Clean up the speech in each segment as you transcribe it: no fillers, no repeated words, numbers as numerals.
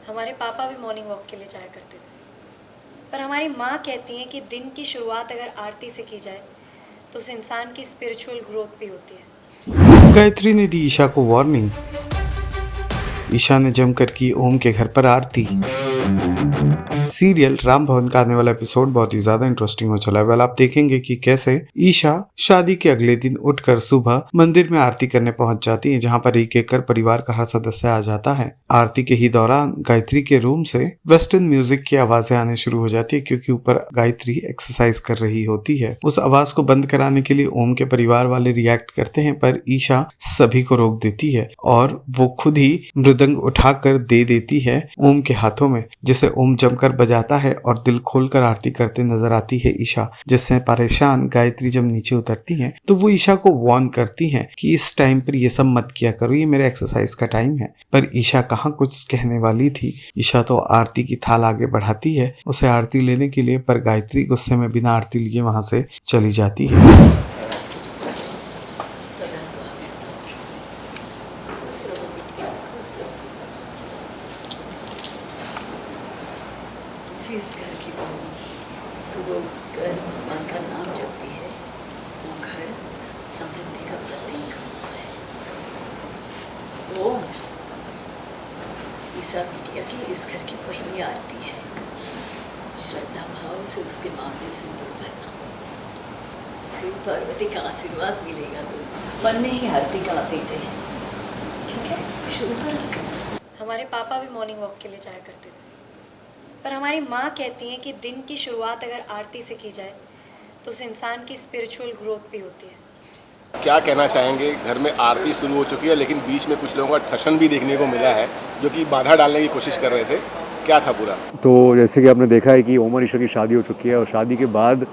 हमारे पापा भी मॉर्निंग वॉक के लिए जाया करते थे, पर हमारी माँ कहती हैं कि दिन की शुरुआत अगर आरती से की जाए तो उस इंसान की स्पिरिचुअल ग्रोथ भी होती है। गायत्री ने दी ईशा को वार्निंग। ईशा ने जमकर की ओम के घर पर आरती। सीरियल राम भवन का आने वाला एपिसोड बहुत ही ज्यादा इंटरेस्टिंग हो चला है। वेल, आप देखेंगे कि कैसे ईशा शादी के अगले दिन उठकर सुबह मंदिर में आरती करने पहुंच जाती है, जहां पर एक एक कर परिवार का हर सदस्य आ जाता है। आरती के ही दौरान गायत्री के रूम से वेस्टर्न म्यूजिक की आवाजें आने शुरू हो जाती है, क्योंकि ऊपर गायत्री एक्सरसाइज कर रही होती है। उस आवाज को बंद कराने के लिए ओम के परिवार वाले रिएक्ट करते हैं, पर ईशा सभी को रोक देती है और वो खुद ही मृदंग उठाकर दे देती है ओम के हाथों में, जिसे ओम जमकर बजाता है और दिल खोलकर आरती करते नजर आती है ईशा। जिससे परेशान गायत्री जब नीचे उतरती हैं तो वो ईशा को वार्न करती हैं कि इस टाइम पर ये सब मत किया करो, ये मेरे एक्सरसाइज का टाइम है। पर ईशा कहाँ कुछ कहने वाली थी। ईशा तो आरती की थाल आगे बढ़ाती है उसे आरती लेने के लिए, पर गायत्री गुस्से में बिना आरती लिए वहां से चली जाती है। जिस घर की बहू सुबह उठकर भगवान का नाम जपती है वो घर समृद्धि का प्रतीक होता है। ओम ईसा बिटिया की इस घर की पहली आरती है। श्रद्धा भाव से उसके मांग में सिंदूर भरना, शिव पार्वती का आशीर्वाद मिलेगा तो मन में ही आरती का अतीत है। ठीक है, शुरू कर। हमारे पापा भी मॉर्निंग वॉक के लिए जाया करते थे, पर हमारी माँ कहती हैं कि दिन की शुरुआत अगर आरती से की जाए तो उस इंसान की स्पिरिचुअल ग्रोथ भी होती है। क्या कहना चाहेंगे? घर में आरती शुरू हो चुकी है, लेकिन बीच में कुछ लोगों का ठसन भी देखने को मिला है जो कि बाधा डालने की कोशिश कर रहे थे। क्या था पूरा? तो जैसे कि आपने देखा है कि ओम और ईशा की शादी हो चुकी है और शादी के बाद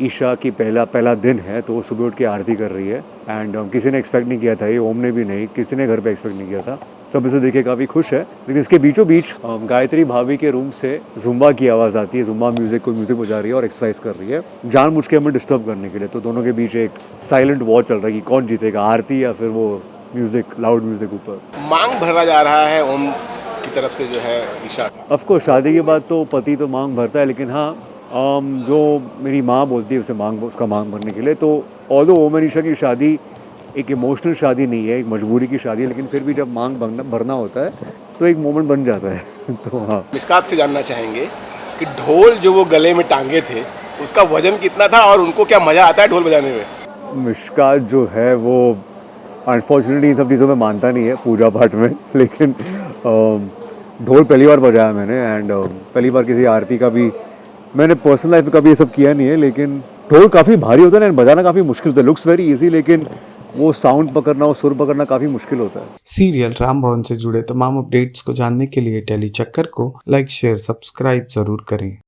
ईशा की पहला दिन है, तो वो सुबह उठ के आरती कर रही है। एंड किसी ने एक्सपेक्ट नहीं किया था, ये ओम ने भी नहीं, किसी ने घर पे एक्सपेक्ट नहीं किया था। सब इसे देखे काफ़ी खुश है। लेकिन इसके बीचों बीच गायत्री भाभी के रूम से जुम्बा की आवाज़ आती है। जुम्बा म्यूजिक बजा रही है और एक्सरसाइज कर रही है जानबूझ के हमें डिस्टर्ब करने के लिए। तो दोनों के बीच एक साइलेंट वॉर चल रहा है कि कौन जीतेगा, आरती या फिर वो म्यूजिक, लाउड म्यूजिक ऊपर। मांग भरा जा रहा है ओम की तरफ से जो है ईशा। ऑफकोर्स शादी के बाद तो पति तो मांग भरता है, लेकिन हाँ जो मेरी माँ बोलती है उसका मांग भरने के लिए। तो ऑल्दो ओम और ईशा की शादी एक इमोशनल शादी नहीं है, एक मजबूरी की शादी है, लेकिन फिर भी जब मांग भरना होता है तो एक मोमेंट बन जाता है। तो हाँ, मिस्कात से जानना चाहेंगे कि ढोल जो वो गले में टांगे थे उसका वजन कितना था और उनको क्या मज़ा आता है ढोल बजाने में? मिशकात जो है वो अनफॉर्चुनेटली इन सब चीज़ों में मानता नहीं है पूजा पाठ में, लेकिन ढोल पहली बार बजाया मैंने। एंड पहली बार किसी आरती का भी मैंने पर्सनल लाइफ में कभी ये सब किया नहीं है, लेकिन ढोल काफ़ी भारी होता है ना, बजाना काफ़ी मुश्किल होता है। लुक्स वेरी इजी, लेकिन वो साउंड पकड़ना, वो सुर पकड़ना काफ़ी मुश्किल होता है। सीरियल राम भवन से जुड़े तमाम अपडेट्स को जानने के लिए टेली चक्कर को लाइक, शेयर, सब्सक्राइब जरूर करें।